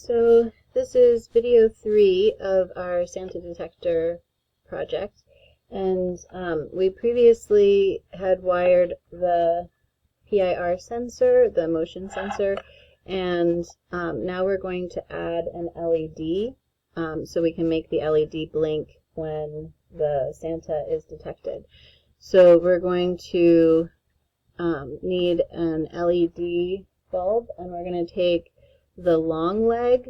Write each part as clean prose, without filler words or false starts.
So this is video 3 of our Santa detector project, and we previously had wired the PIR sensor, the motion sensor, and now we're going to add an LED so we can make the LED blink when the Santa is detected. So we're going to need an LED bulb, and we're going to take the long leg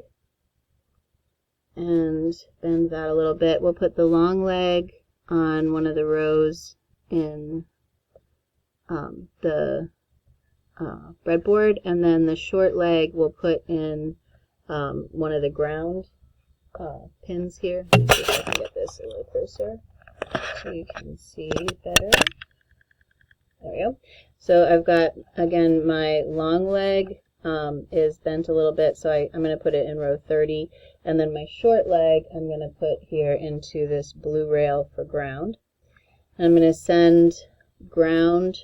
and bend that a little bit. We'll put the long leg on one of the rows in the breadboard, and then the short leg we'll put in one of the ground pins here. Let me see if I can get this a little closer so you can see better. There we go. So I've got, again, my long leg is bent a little bit, so I'm going to put it in row 30, and then my short leg I'm going to put here into this blue rail for ground. And I'm going to send ground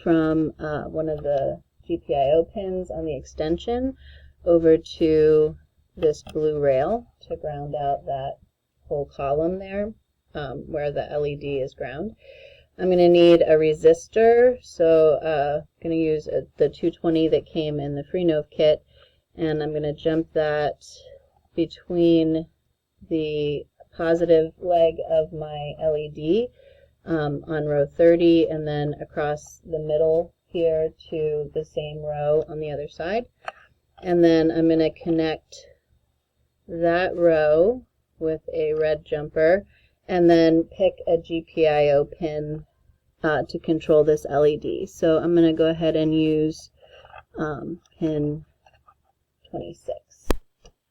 from one of the GPIO pins on the extension over to this blue rail to ground out that whole column there where the LED is ground. I'm going to need a resistor, so I'm going to use the 220 that came in the FreeNov kit, and I'm going to jump that between the positive leg of my LED on row 30 and then across the middle here to the same row on the other side. And then I'm going to connect that row with a red jumper and then pick a GPIO pin to control this LED. So I'm going to go ahead and use pin 26.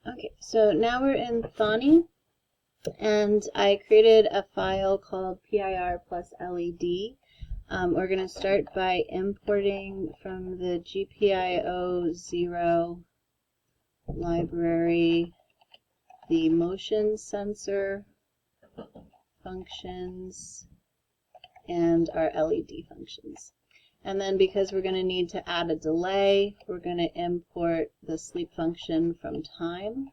Okay, so now we're in Thonny, and I created a file called PIR plus LED. We're going to start by importing from the GPIO 0 library the motion sensor functions and our LED functions. And then because we're going to need to add a delay, we're going to import the sleep function from time.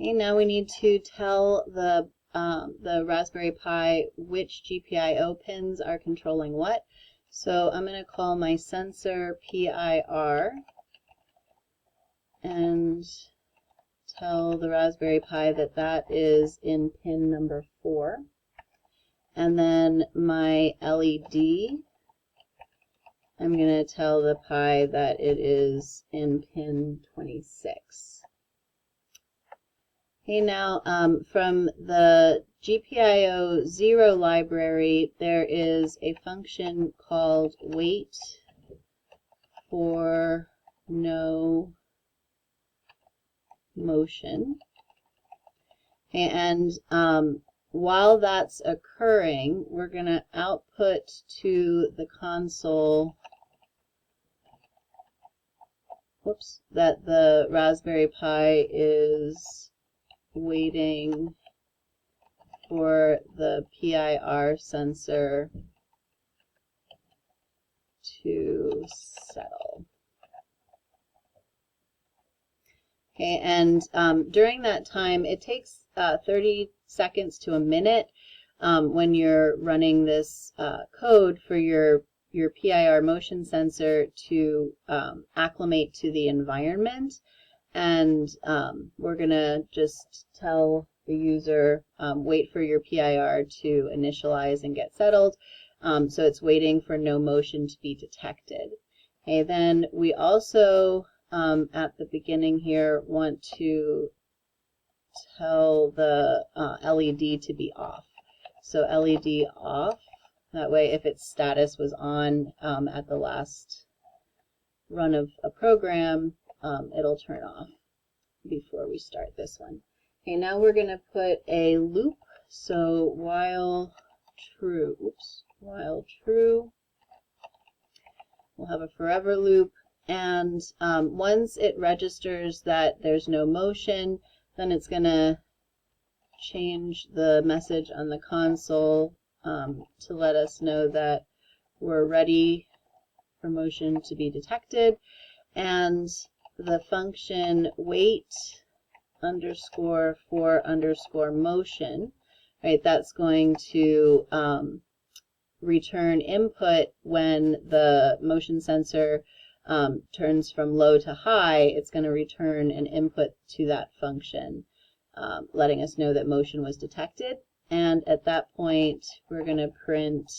Okay, now we need to tell the Raspberry Pi which GPIO pins are controlling what. So I'm going to call my sensor PIR and tell the Raspberry Pi that that is in pin number 4. And then my LED, I'm going to tell the Pi that it is in pin 26. Okay, now from the GPIO 0 library, there is a function called wait for no motion. Okay, and while that's occurring, we're going to output to the console that the Raspberry Pi is waiting for the PIR sensor to settle. Okay, and during that time, it takes 30 seconds to a minute when you're running this code for your PIR motion sensor to acclimate to the environment. And we're going to just tell the user, wait for your PIR to initialize and get settled. So it's waiting for no motion to be detected. Okay, then we also at the beginning here want to tell the LED to be off. So LED off, that way if its status was on at the last run of a program, it'll turn off before we start this one. Okay, now we're going to put a loop, so while true, we'll have a forever loop. And once it registers that there's no motion, then it's going to change the message on the console to let us know that we're ready for motion to be detected. And the function wait underscore for underscore motion, right, that's going to return input when the motion sensor turns from low to high. It's going to return an input to that function, letting us know that motion was detected. And at that point, we're going to print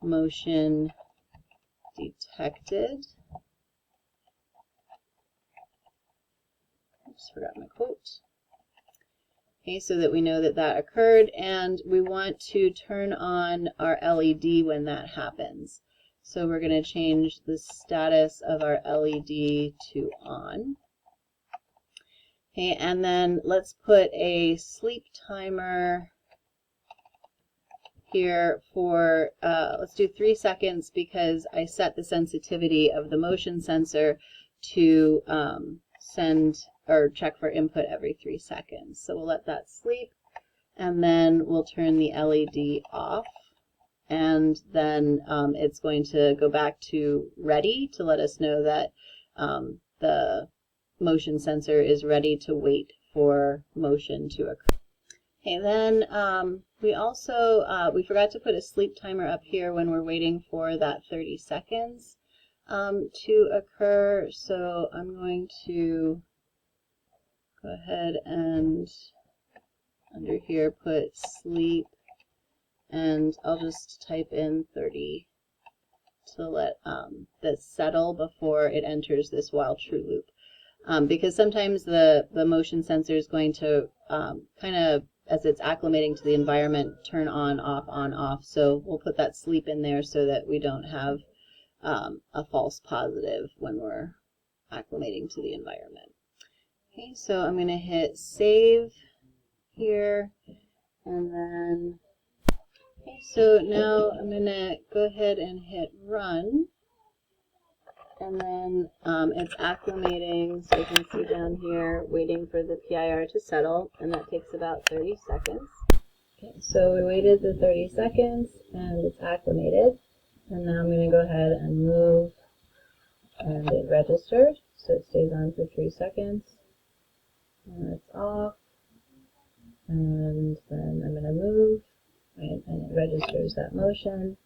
motion detected. Oops, forgot my quote. Okay, so that we know that that occurred, and we want to turn on our LED when that happens. So we're going to change the status of our LED to on. Okay, and then let's put a sleep timer here for, let's do 3 seconds, because I set the sensitivity of the motion sensor to send or check for input every 3 seconds. So we'll let that sleep, and then we'll turn the LED off, and then it's going to go back to ready to let us know that the motion sensor is ready to wait for motion to occur. Okay, then we also, we forgot to put a sleep timer up here when we're waiting for that 30 seconds to occur, so I'm going to go ahead and under here put sleep, and I'll just type in 30 to let this settle before it enters this while true loop. Because sometimes the motion sensor is going to kind of, as it's acclimating to the environment, turn on, off. So we'll put that sleep in there so that we don't have a false positive when we're acclimating to the environment. Okay, so I'm going to hit save here, and then, okay, so now I'm going to go ahead and hit run. And then it's acclimating, so you can see down here, waiting for the PIR to settle, and that takes about 30 seconds. Okay, so we waited the 30 seconds, and it's acclimated. And now I'm going to go ahead and move, and it registered, so it stays on for 3 seconds. And it's off, and then I'm going to move, right, and it registers that motion.